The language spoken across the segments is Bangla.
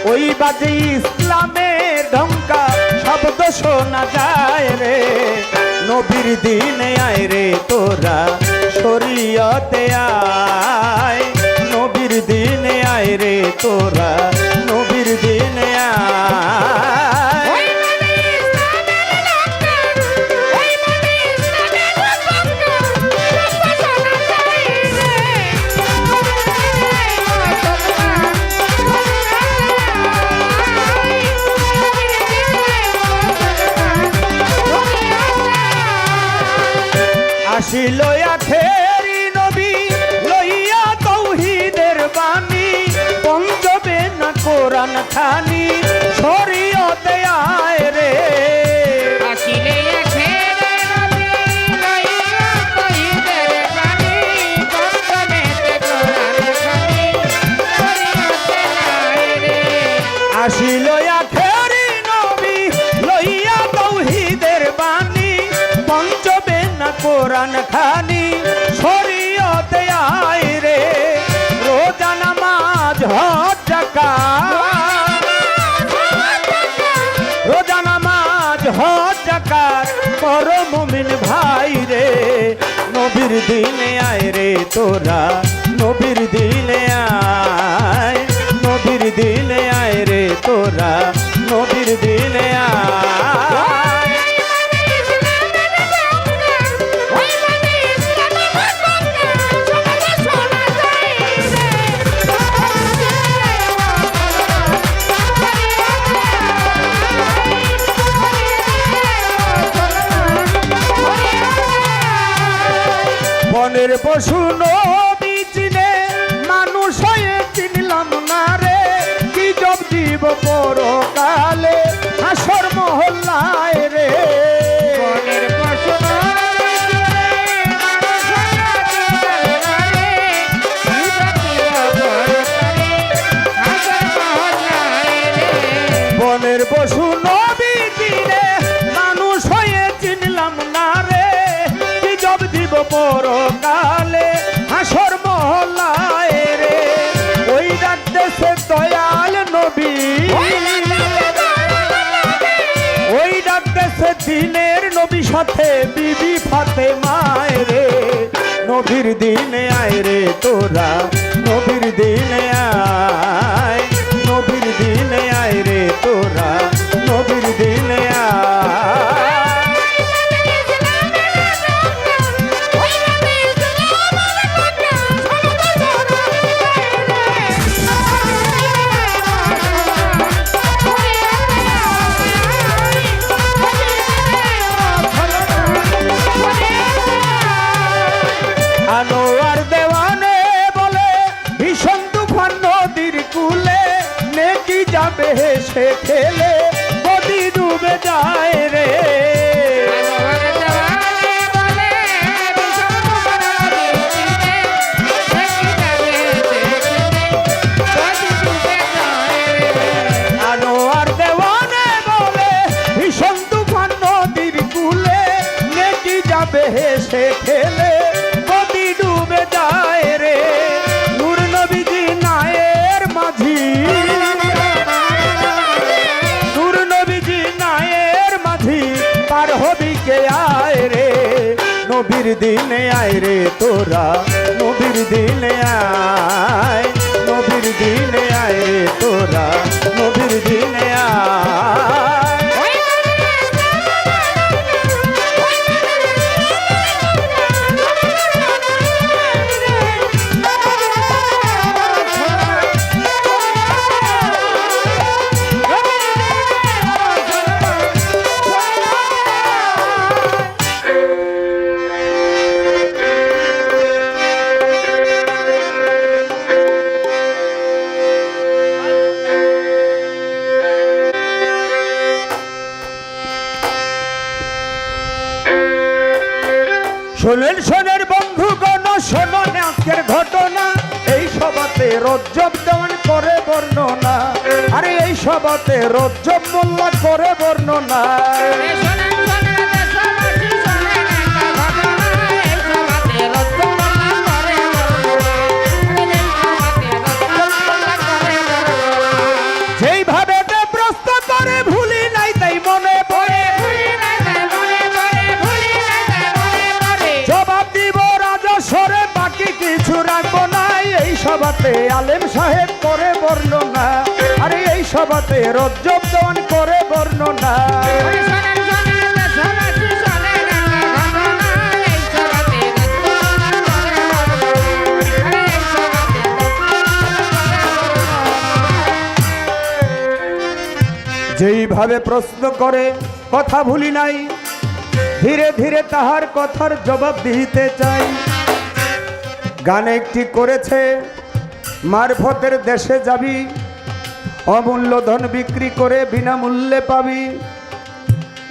ওই বাজে ইসলামের ঢঙ্কা শব্দ শোনা যায় রে। নবীর দিনে আয় রে তোরা শরীয়তে আয়, নবীর দিনে আয় রে তোরা, নবীর দিনে আয়। আসিল আখেরি নবী লইয়া তাওহীদের বাণী, পঞ্জবে না কোরআন খানি শরীয়তে আয় রে। আসিলে আখেরি নবী লইয়া তাওহীদের বাণী, পঞ্জবে কোরআন খানি শরীয়তে আয় রে। আসিল আখেরি নবী লইয়া তাওহীদের বাণী, পঞ্জবে না কোরআন খানি শরীয়তে আয় রে। রোজা নামাজ হজ যাকাত, রোজা নামাজ হজ যাকাত করো মুমিন ভাই রে। নবীর দিনে আয় রে তোরা, নবীর দিনে আয়, নবীর দিনে আয় রে তোরা, নবীর দিনে আয়। বনের পশু নবী চিনে মানুষ হয়ে চিনলাম না রে। কি জব জীব পরকালে হাসর মহল্লায় রে। বনের পশু বনের পশু নবী চিনে মানুষ হয়ে চিনলাম না রে। কি জব জীব পরকালে হাসর মহল্লায় রে। ওই ডাকতেছে দয়াল নবী, ওই ডাকতেছে দিনের নবী সাথে বিবি ফাতেমায় রে। নবীর দিনে আয় রে তোরা, নবীর দিনে আয়, নবীর দিনে আয় রে তোরা, নবীর দিনে আয়। আনোয়ার দেওয়ানে বলে ভীষণ তুফান নদীর কূলে, নেকি যাবে হেসে খেলে নদী ডুবে যায় রে। আনোয়ার দেওয়ানে বলে ভীষণ তুফান নদীর কূলে, নেকি যাবে হেসে খেলে নদী ডুবে যায় রে। নূর নবীজি নায়ের মাঝি, নূর নবীজি নায়ের মাঝি পার হবি কে আয় রে। নবীর দিনে আয় রে তোরা, নবীর দিনে আয়, নবীর দিনে আয় রে তোরা, নবীর দিনে আয়। শোনেন শোনেন বন্ধুগণ, শোনেন আজকের ঘটনা। এই সভাতে রজ্জব দেওয়ান করে বর্ণনা, আরে এই সভাতে রজ্জব মোল্লা করে বর্ণনা। সেই সভাতে আলেম সাহেব করে বর্ণনা, আরে এই সভাতে রজ্জব দেওয়ান করে বর্ণনা। ওরে শোনেন শোনেন দেশবাসী শোনেন একটা ঘটনা, এই সভাতে যেইভাবে প্রশ্ন করে কথা ভুলি নাই, ধীরে ধীরে তাহার কথার জবাব দিতে চাই। গান একটি করেছে মারফতের দেশে যাবি, অমূল্য ধন বিক্রি করে বিনামূল্যে পাবি।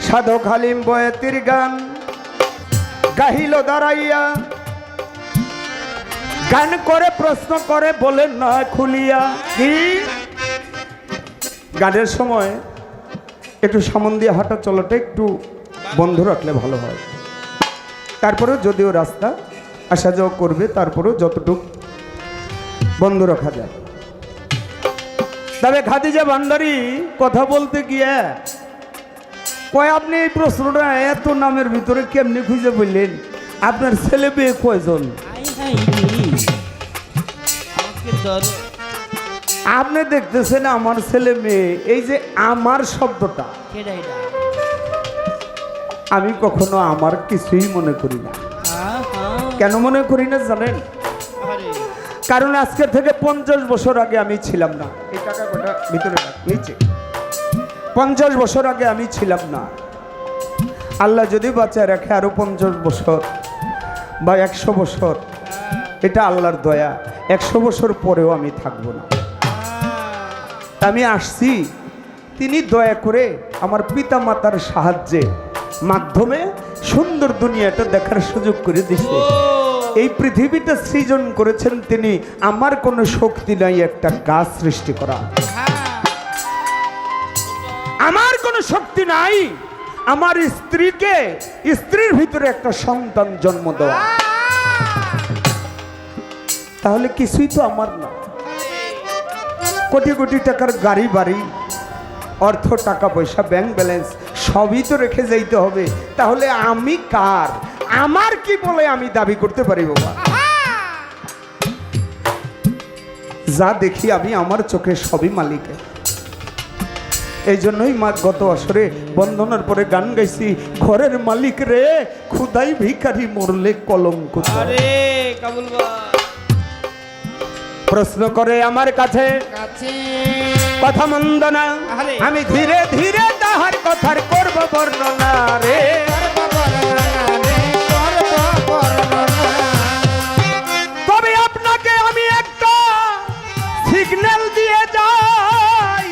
সাধক হালিম বয়াতির গান গাহিল দাঁড়াইয়া, গান করে প্রশ্ন করে বলেন না খুলিয়া। কি গানের সময় একটু সামন দিয়ে হাঁটা চলাটা একটু বন্ধ রাখলে ভালো হয়। তারপরেও যদিও রাস্তা আসা যাওয়া করবে, তারপরেও যতটুকু বন্ধ রাখা যায়। তবে খাদিজা ভান্ডারী কথা বলতে গিয়ে কয়, আপনি এই প্রশ্নটা এত নামের ভিতরে কেমনি খুঁজে বললেন? আপনার ছেলে মেয়ে কয়জন? আপনি দেখতেছেন আমার ছেলে মেয়ে, এই যে আমার শব্দটা আমি কখনো আমার কিছুই মনে করি না। কেন মনে করি না জানেন? কারণ আজকে থেকে 50 বছর আগে আমি ছিলাম না। এই টাকা কটা ভিতরে রাখ, নিচে। 50 বছর আগে আমি ছিলাম না। আল্লাহ যদি বাঁচায় রাখে আরো 50 বছর বা 100 বছর, এটা আল্লাহর দয়া। 100 বছর পরেও আমি থাকবো না। আমি আসছি, তিনি দয়া করে আমার পিতা মাতার সাহায্যে মাধ্যমে সুন্দর দুনিয়াটা দেখার সুযোগ করে দিচ্ছে। এই পৃথিবীটা সৃজন করেছেন তিনি, আমার কোনো শক্তি নাই একটা গাছ সৃষ্টি করা, আমার কোনো শক্তি নাই আমার স্ত্রীর ভিতরে একটা সন্তান জন্ম দেওয়া। তাহলে কিছুই তো আমার না। কোটি কোটি টাকার গাড়ি বাড়ি, অর্থ টাকা পয়সা ব্যাংক ব্যালেন্স সবই তো রেখে যাইতে হবে। তাহলে আমি কার? আমার কি বলে আমি দাবি করতে পারি বাবা? যা দেখি আমি আমার চোখে সবই মালিকের। এই জন্যই মা গত আসরে বন্দনার পরে গান গাইছি, ঘরের মালিক রে খুদাই ভিখারি মরলে কলঙ্ক। প্রশ্ন করে আমার কাছে কথা মন্দ না, আমি ধীরে ধীরে তাহার কথার করব বর্ণনা রে। তবে আপনাকে আমি একটা সিগন্যাল দিয়ে যাই,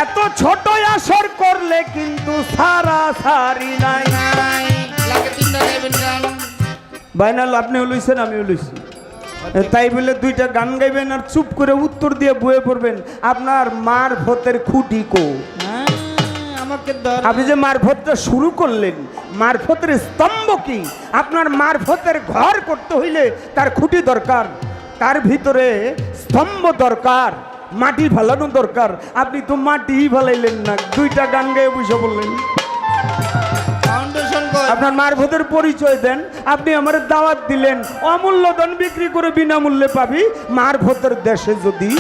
এত ছোট আসর করলে কিন্তু সারা সারি নাই। বাইনাল আপনিও লইছেন আমিও লইছি, তাই বলে দুইটা গান গাইবেন আর চুপ করে উত্তর দিয়ে বয়ে পড়বেন। আপনার মারফতের খুঁটি কো? আপনি যে মারফতটা শুরু করলেন, মারফতের স্তম্ভ কি? আপনার মারফতের ঘর করতে হইলে তার খুঁটি দরকার, তার ভিতরে স্তম্ভ দরকার, মাটি ফেলানো দরকার। আপনি তো মাটি ফেলাইলেন না, দুইটা গান গায়ে বসে বললেন। আপনার মারফতের পরিচয় দেন। আপনি আমার দাওয়াত দিলেন, অমূল্য ধন বিক্রি করে বিনামূল্যে পাবি মারফতের দেশে যদি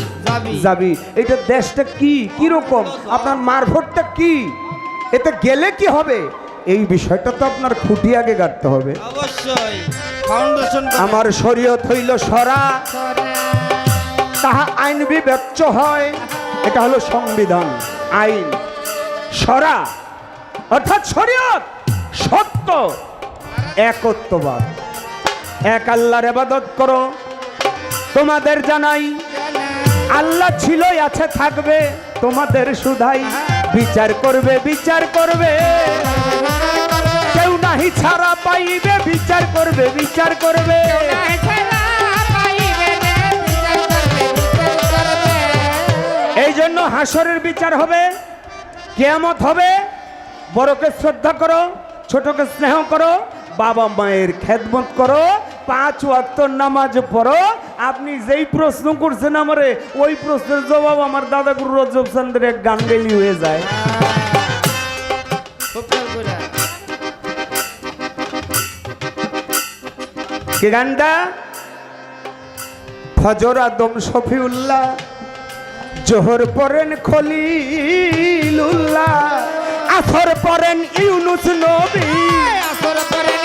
যাবি। এটা দেশটা কি কিরকম, আপনার মারফতটা কি, এতে গেলে কি হবে, এই বিষয়টা তো আপনার খুঁটি আগে গাড়তে হবে। অবশ্যই ফাউন্ডেশন। আমার শরীয়ত হইল সরা, তাহা আইন বিবেচ্য হয়। এটা হলো সংবিধান, আইন। সরা অর্থাৎ শরীয়ত, সত্য, একত্ববাদ। এক আল্লাহর ইবাদত করো। তোমাদের জানাই আল্লাহ ছিল, আছে, থাকবে, তোমাদের শুধাই। বিচার করবে, বিচার করবে, কেউ নাহি ছাড়া পাইবে। বিচার করবে, বিচার করবে, এই জন্য হাসরের বিচার হবে, কিয়ামত হবে। বড়কে শ্রদ্ধা করো, ছোটকে স্নেহ করো, বাবা মায়ের খেদমত করো, 5 ওয়াক্ত নামাজ পড়ো। আপনি যেই প্রশ্ন করছেন আমারে, ওই প্রশ্নের জবাব আমার দাদা গুরু রজব চন্দ্রের এক গান গাইলি হয়ে যায়। কি গানটা? ফজর আদম শফিউল্লাহ, জোহর পড়েন খলিলুল্লাহ, আসর পড়েন ইউনুস নবী, আসর পরে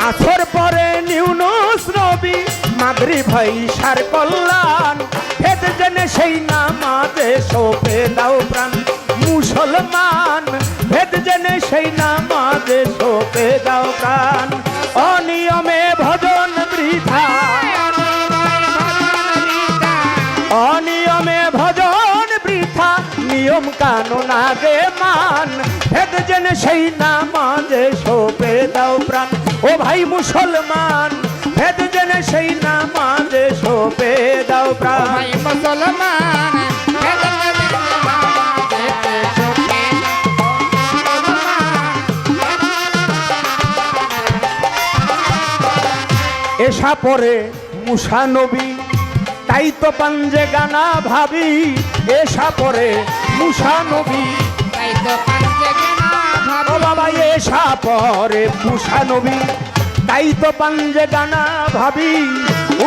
আসর পড়েন ইউনুস নবী, মাগরিব হয় ঈশার কল্যাণ, ভেদ জেনে সেই নামাজে সঁপে দাও প্রাণ মুসলমান, ভেদ জেনে সেই নামাজে সঁপে দাও প্রাণ। অনিয়মে ভজন বৃথা, অনিয়মে ভজন বৃথা, নিয়ম কানুন আগে মান, ভেদ জেনে সেই নামাজে সঁপে দাও প্রাণ। ও ভাই মুসলমান, ভেদ জেনে সেই নামাজে সঁপে দাও প্রাণ। ভাই মুসলমান এসা পরে মুসা নবী, তাই তো পাঞ্জে গানা ভাবি, এসা পরে মুসা নবী, তাই তো পাঞ্জে গানা ও বাবা এসা পরে মুসা নবী, তাই তো পাঞ্জে গানা ভাবি,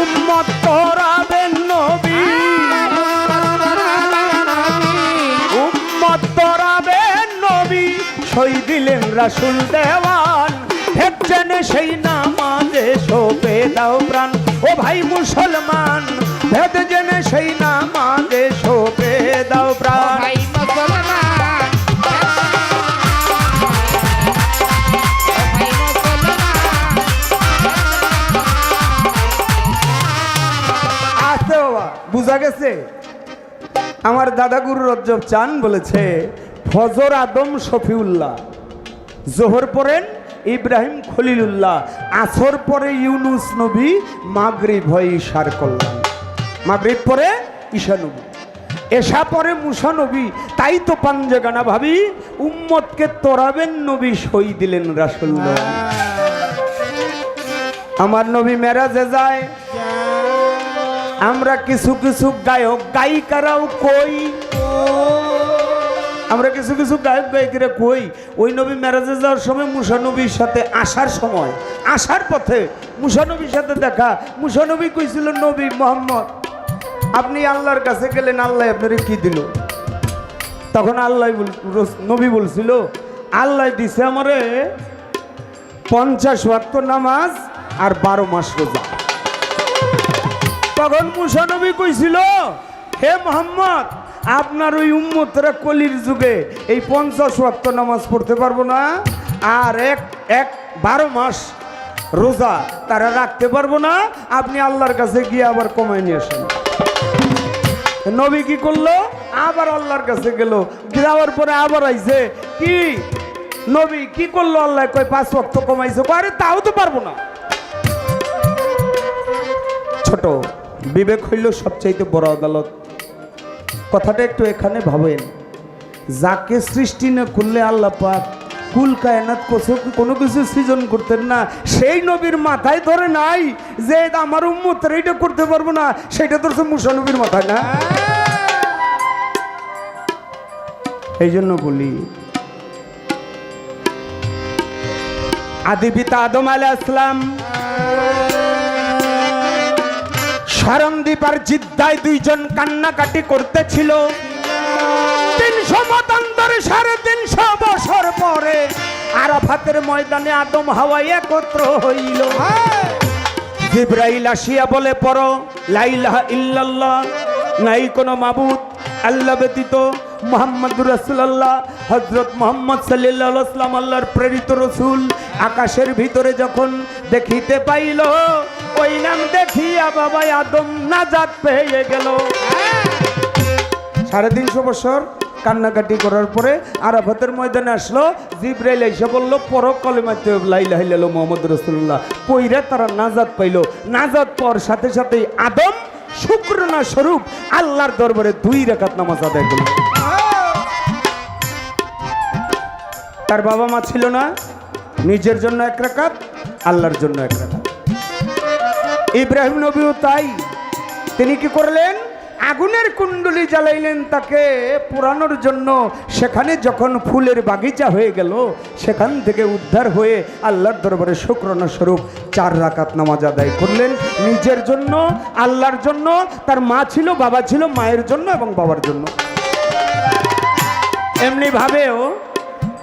উম্মত তোরাবেন নবী, উম্মত তোরাবেন নবী, সই দিলেন রাসূল দেওয়ান, ভেদ জেনে সেই নামাজে সঁপে দাও প্রাণ। ও ভাই মুসলমান, ভেদ জেনে সেই নামাজে সঁপে দাও প্রাণ। ভাই মুসলমান আসতে বাবা, বুঝা গেছে? আমার দাদা গুরু রজ্জব চান বলেছে ফজর আদম শফিউল্লাহ, জোহর পড়েন ইব্রাহিম খলিলুল্লাহ, আসর পরে ইউনুস নবী, মাগরিব হয় ঈশার কল্যাণ, মাগরিব পরে ঈশা নবী, এশা পরে মুসা নবী, তাই তো পাঞ্জে গানা ভাবি, উম্মতকে তোরাবেন নবী, সই দিলেন রাসূলুল্লাহ। আমার নবী মেরাজে যায়, আমরা কিছু কিছু গায়ক গায়িকারাও কই, আমরা কিছু কিছু গায়ক গায়িকারা কই, ওই নবী মেরাজে যাওয়ার সময় মুসা নবীর সাথে আসার সময়, আসার পথে মুসা নবীর সাথে দেখা, মুসা নবী কইছিল নবী মোহাম্মদ আপনি আল্লাহর কাছে গেলেন, আল্লাহ আপনারে কি দিল? তখন আল্লাহ নবী বলছিল আল্লাহ দিছে আমারে 50 ওয়াক্ত নামাজ আর 12 মাস রোজা। তখন মুসা নবী কইছিল হে মোহাম্মদ আপনার ওই উম্মতরা কলির যুগে এই 50 ওয়াক্ত নামাজ পড়তে পারবো না, আর এক 12 মাস রোজা তারা রাখতে পারবো না, আপনি আল্লাহর কাছে গিয়ে আবার কমাই নিয়ে আসেন। নবী কি করলো? আবার আল্লাহর কাছে গেল, যাওয়ার পরে আবার আইছে কি নবী কি করলো? আল্লাহ কয় 5 ওয়াক্ত কমাইছে, আরে তাও তো পারবো না। ছোট বিবেক হইল সবচাইতে বড় আদালত। কথাটা একটু এখানে ভাবেন, যাকে সৃষ্টি না করলে আল্লাহ পাক কুল কায়নাত কোনো কিছু সৃজন করতেন না, সেই নবীর মাথায় ধরে নাই যে আমার উম্মতের এইটা করতে পারবো না, সেটা ধরছে মুসা নবীর মাথায় না। এই জন্য বলি আদি পিতা আদম আলাইহিস সালাম সারন্দীপ আর জিদ্দায় দুইজন কান্নাকাটি করতেছিল। 300 মতান্তরে 350 বছর পরে আরাফাতের ময়দানে আদম হাওয়া একত্র হইল। জিবরাইল আসিয়া বলে পড়ো লা ইলাহা ইল্লাল্লাহ, নাই কোনো মাবুদ আল্লাহ ব্যতীত, মুহাম্মাদুর রাসূলুল্লাহ, হযরত মুহাম্মদ সাল্লাল্লাহু আলাইহি ওয়াসাল্লাম আল্লাহর প্রেরিত রাসূল। আকাশের ভিতরে যখন দেখিতে পাইল, ওই নাম দেখিয়া বাবা আদম নাজাত পেয়ে গেল। 350 বছর কান্নাকাটি করার পরে আরাফাতের ময়দানে আসলো। জিবরাইল এসে বলল পড়ো কলেমা লা ইলাহা ইল্লাল্লাহ মুহাম্মাদুর রাসূলুল্লাহ, পইরা তারা নাজাত পাইল। নাজাত পাওয়ার সাথে সাথেই আদম শুকরানা স্বরূপ আল্লাহর দরবারে 2 রাকাত নামাজ আদায় করল। তার বাবা মা ছিল না, নিজের জন্য 1 রাকাত, আল্লাহর জন্য 1 রাকাত। ইব্রাহিম নবীও তাই, তিনি কি করলেন? আগুনের কুণ্ডলি জ্বালাইলেন তাকে পোড়ানোর জন্য। সেখানে যখন ফুলের বাগিচা হয়ে গেল, সেখান থেকে উদ্ধার হয়ে আল্লাহর দরবারে শুকরানা স্বরূপ 4 রাকাত নামাজ আদায় করলেন নিজের জন্য, আল্লাহর জন্য। তার মা ছিল, বাবা ছিল, মায়ের জন্য এবং বাবার জন্য। এমনি ভাবেও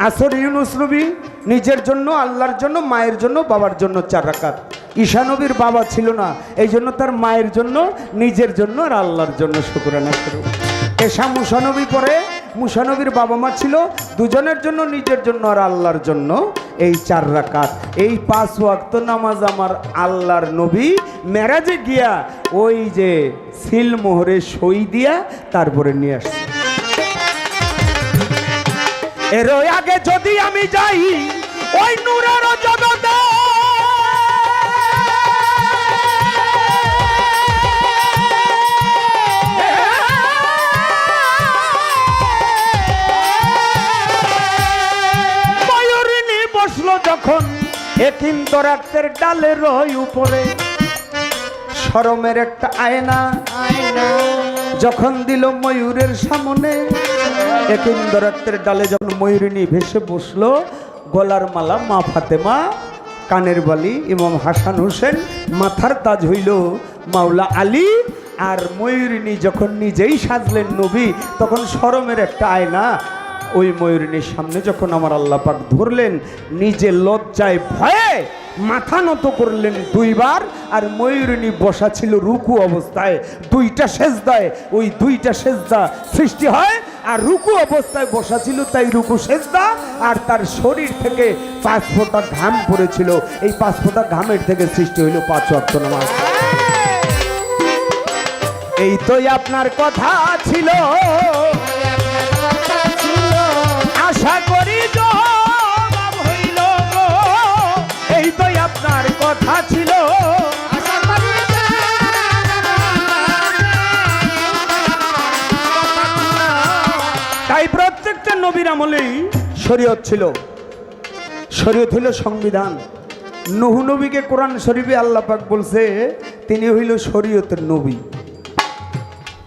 আসর ইউনুস নবী নিজের জন্য, আল্লাহর জন্য, মায়ের জন্য, বাবার জন্য 4 রাকাত। ঈশা নবীর বাবা ছিল না, এই জন্য তার মায়ের জন্য, নিজের জন্য আর আল্লাহর জন্য শুকরানা স্বরূপ। এশা মুসা নবী পরে, মুসা নবীর বাবা মা ছিল, দুজনের জন্য, নিজের জন্য আর আল্লাহর জন্য এই 4 রাকাত। এই 5 ওয়াক্ত নামাজ আমার আল্লাহর নবী মেরাজে গিয়া ওই যে সিলমোহরে সই দিয়া তারপরে নিয়ে আসছে। এর আগে যদি আমি যাই ওই নূরের জগতে, ময়ূরিনী বসলো যখন একিন্ত রাতের ডালের উপরে, শরমের একটা আয়না যখন দিল ময়ূরের সামনে, একিন্ত রাতের ডালে যখন ময়ূরিনী ভেসে বসলো, গলার মালা মা ফাতেমা, কানের বালি ইমাম হাসান হোসেন, মাথার তাজ হইল মাওলা আলী। আর ময়ূরিনী যখন নিজেই সাজলেন নবী, তখন শরমের একটা আয়না ওই ময়ূরিনীর সামনে যখন আমার আল্লাহ পাক ধরলেন, নিজে লজ্জায় ভয়ে মাথা নত করলেন 2 বার। আর ময়ূরিনী বসা ছিল রুকু অবস্থায়, 2টা সেজদায়, ওই 2টা সেজদা সৃষ্টি হয়। আর রুকু অবস্থায় বসা ছিল, তাই রুকু সেজদা। আর তার শরীর থেকে 5 ফোঁটা ঘাম পড়েছিল, এই 5 ফোঁটা ঘামের থেকে সৃষ্টি হইল 5 ওয়াক্ত নামাজ। এই তো আপনার কথা ছিল, আশা করি জবাব হইল গো। এই তো আপনার কথা ছিল, তাই প্রত্যেকটা নবীর আমলেই শরীয়ত ছিল। শরীয়ত হইল সংবিধান। নূহ নবীকে কোরআন শরীফে আল্লাহ পাক বলছে তিনি হইল শরীয়তের নবী।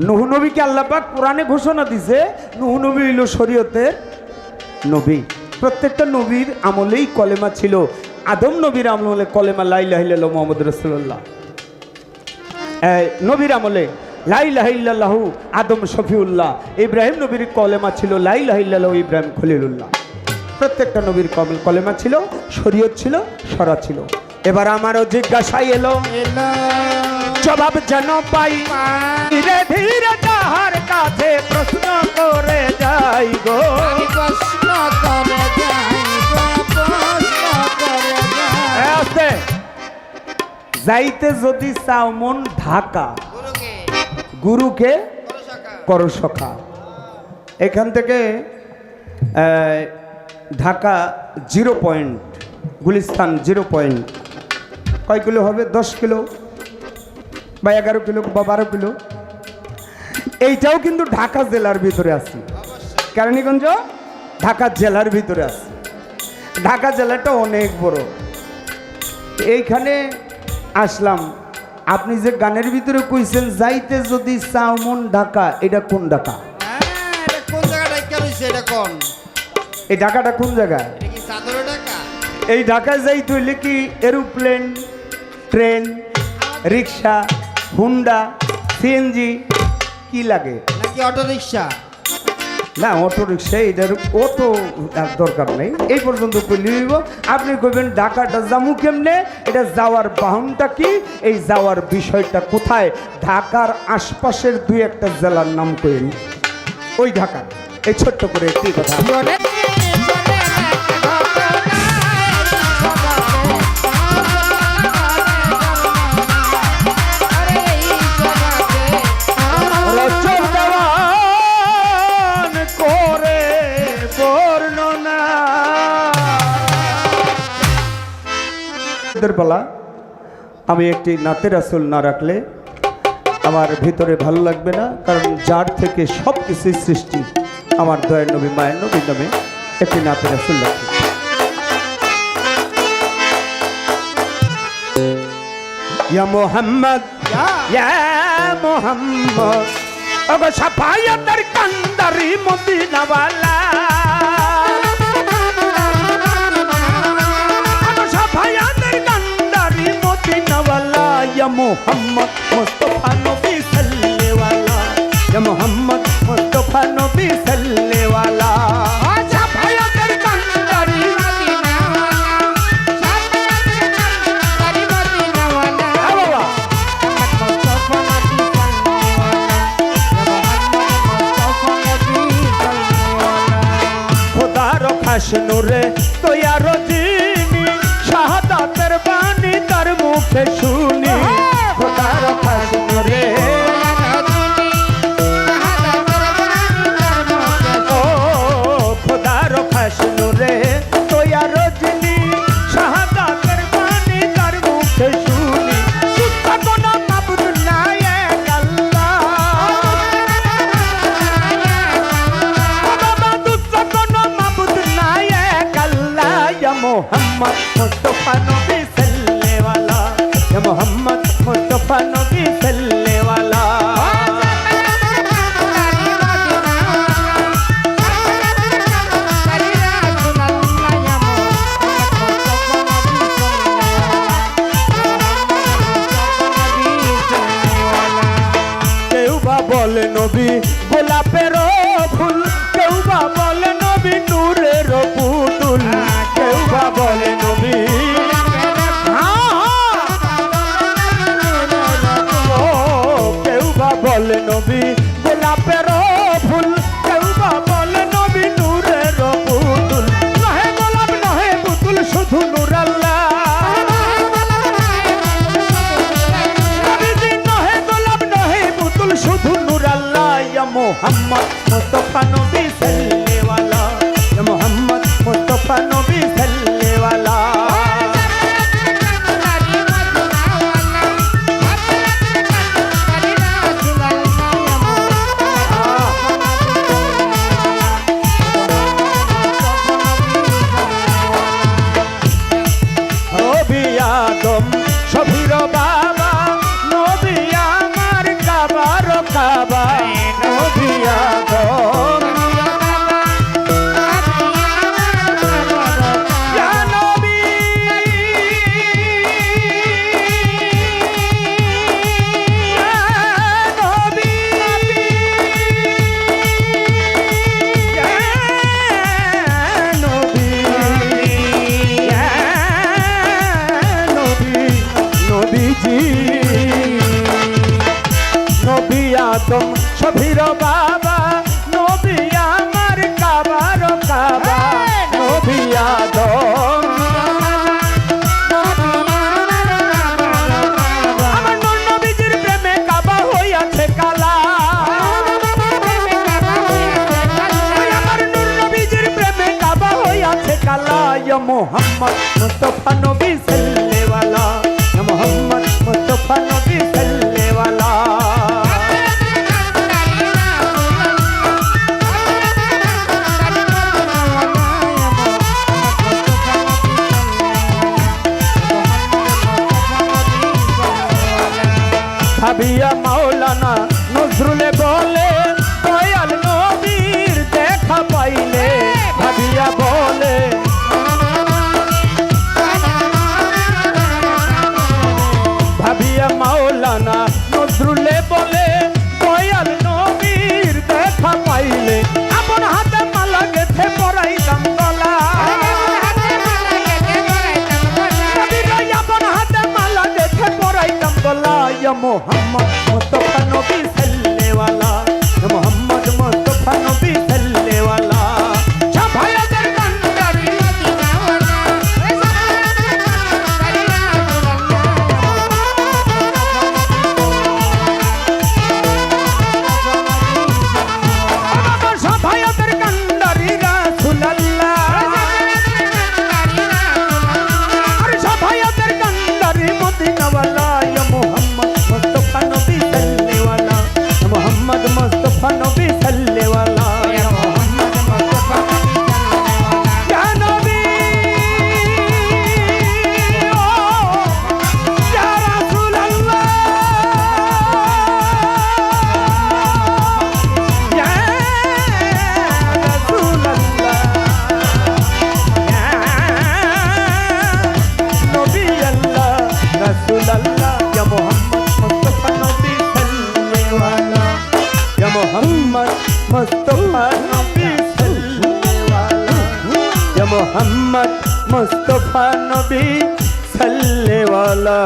নূহ নবীকে আল্লাহ পাক কোরআনে ঘোষণা দিছে নূহ নবী হইল শরীয়তের নবী। প্রত্যেকটা নবীর আমলেই কলেমা ছিল। আদম নবীর আমলে কলেমা লা ইলাহা ইল্লাল্লাহু মুহাম্মাদুর রাসূলুল্লাহ। নবীর আমলে লা ইলাহা ইল্লাল্লাহু আদম শফিউল্লাহ। ইব্রাহিম নবীর কলেমা ছিল লা ইলাহা ইল্লাল্লাহু ইব্রাহিম খলিলুল্লাহ। প্রত্যেকটা নবীর কলেমা ছিল, শরীয়ত ছিল, শরা ছিল। এবার আমারও জিজ্ঞাসাই এলো, জবাব যেন পাই, ধীরে ধীরে তাহার কাছে প্রশ্ন করে যাই গো, প্রশ্ন করে যাই গো, প্রশ্ন করে যাই। আস্তে যাইতে যদি চাও মন ঢাকা, গুরুকে করো সখা। এখান থেকে ঢাকা 0 পয়েন্ট, গুলিস্তান 0 পয়েন্ট। কয় কিলো হবে? 10 কিলো বা 11 কিলো বা 12 কিলো। এইটাও কিন্তু ঢাকা জেলার ভিতরে আছে। কেরানীগঞ্জ ঢাকা জেলার ভিতরে আছে। ঢাকা জেলাটা অনেক বড়। এইখানে আসলাম। আপনি যে গানের ভিতরে কইছেন যাইতে যদি চাও মন ঢাকা, এটা কোন ঢাকা? এটা কোন জায়গাটা কি হইছে? এটা কোন? এই ঢাকাটা কোন জায়গায়? এটা কি সাদরে ঢাকা? এই ঢাকায় যাইতে হইলে কি এরোপ্লেন, ট্রেন, রিক্সা, হুন্ডা, সিএনজি কি লাগে? নাকি অটো রিকশা? না, অটো রিক্সা এটার অটো দরকার নেই। এই পর্যন্ত কইলে হইব। আপনি কইবেন ঢাকাটা যামু কেমনে, এটা যাওয়ার বাহনটা কি, এই যাওয়ার বিষয়টা কোথায়। ঢাকার আশপাশের 2-1টা জেলার নাম কইন, ওই ঢাকা। এই ছোট্ট করে একটি কথা। বেলা আমি একটি নাতে রাসূল না রাখলে আমার ভিতরে ভালো লাগবে না। কারণ যার থেকে সব কিছুই সৃষ্টি, আমার দয়ার নবী মায়ের নবী নামে একটি নাতে রাসূল রাখি। ইয়া মুহাম্মদ, ইয়া মুহাম্মদ, ওগো সাফায়াতের কান্দারি মদিনাওয়ালা ওগো সাফায়াতের কান্দারি মদিনাওয়ালা ইয়া মুহাম্মদ মুস্তাফা নবী সাল্লেওয়ালা ইয়া মুহাম্মদ মুস্তাফা নবী সাল্লেওয়ালা সাফায়াতের কান্দারি নূরে তোয়ার যিনি শাহাদাতের বাণী তার মুখে শুনি খোদার খাস নূরে ও খোদার খাস নূরে তোয়ার যিনি শাহাদাতের বাণী তার মুখে শুনি কোনো মাবুদ নাই এক আল্লাহ মোহাম্মদ মুস্তাফা নবী সাল্লেওয়ালা ইয়া মোহাম্মদ মুস্তাফা নবী সাল্লেওয়ালা কেউ বা বলে নবী গোলাপের ফুল কেউ বা বলে নবী নূরের পুতুল কেউ বা বলে নবী কেউ বা বলে নবী গোলাপের ফুল কেউ বা বলে নবী নূরের পুতুল নহে গোলাপ নহে পুতুল শুধু নূর আল্লাহ নহে গোলাপ নহে পুতুল শুধু নূর আল্লাহ ইয়া মুহাম্মদ মুস্তাফা নবী সাল্লেওয়ালা ইয়া মুহাম্মদ মুস্তাফা নবী সাল্লেওয়ালা নবী আদম সফির বাবা নবী আমার কাবার কাবা নবী আদম ইয়া নবী ইয়া নবী ইয়া নবী ইয়া নবী নবীজি নবী আদম সফির বাবা নবী আমার কাবার কাবা নবী আদম আমার নূর নবীজির প্রেমে কাবা হইয়াছে কালা আমার নূর নবীজির প্রেমে কাবা হইয়াছে কালা ইয়া মুহাম্মদ মুস্তাফা নবী সাল্লেওয়ালা ইয়া মুহাম্মদ মুস্তাফা নবী সাল্লেওয়ালা ভাবিয়া মাওলানা নজরুলে বলে দয়াল নবীর দেখা পাইলে ভাবিয়া বলে ভাবিয়া মাওলানা নজরুলে বলে দয়াল নবীর দেখা পাইলে আপন হাতে মালা গেথে পরাইতাম গলা আপন হাতে মালা গেথে পরাইতাম গলা ইয়া মুহাম্মদ মুস্তাফা নবী সাল্লেওয়ালা ইয়া মুহাম্মদ মুস্তাফা নবী সাল্লেওয়ালা সাফায়াতের কান্দারি সাফায়াতের কান্দারি রাসূলুল্লাহ আরে সাফায়াতের কান্দারি মদিনাওয়ালা ইয়া মুহাম্মদ মুস্তাফা নবী সাল্লেওয়ালা ইয়া মুহাম্মদ মুস্তাফা নবী সাল্লেওয়ালা ইয়া মুহাম্মদ মুস্তাফা ইয়া নবী ও ইয়া রাসূলুল্লাহ মোহাম্মদ মুস্তফা নবী সাল্লেওয়ালা ইয়া মোহাম্মদ মুস্তফা নবী সাল্লেওয়ালা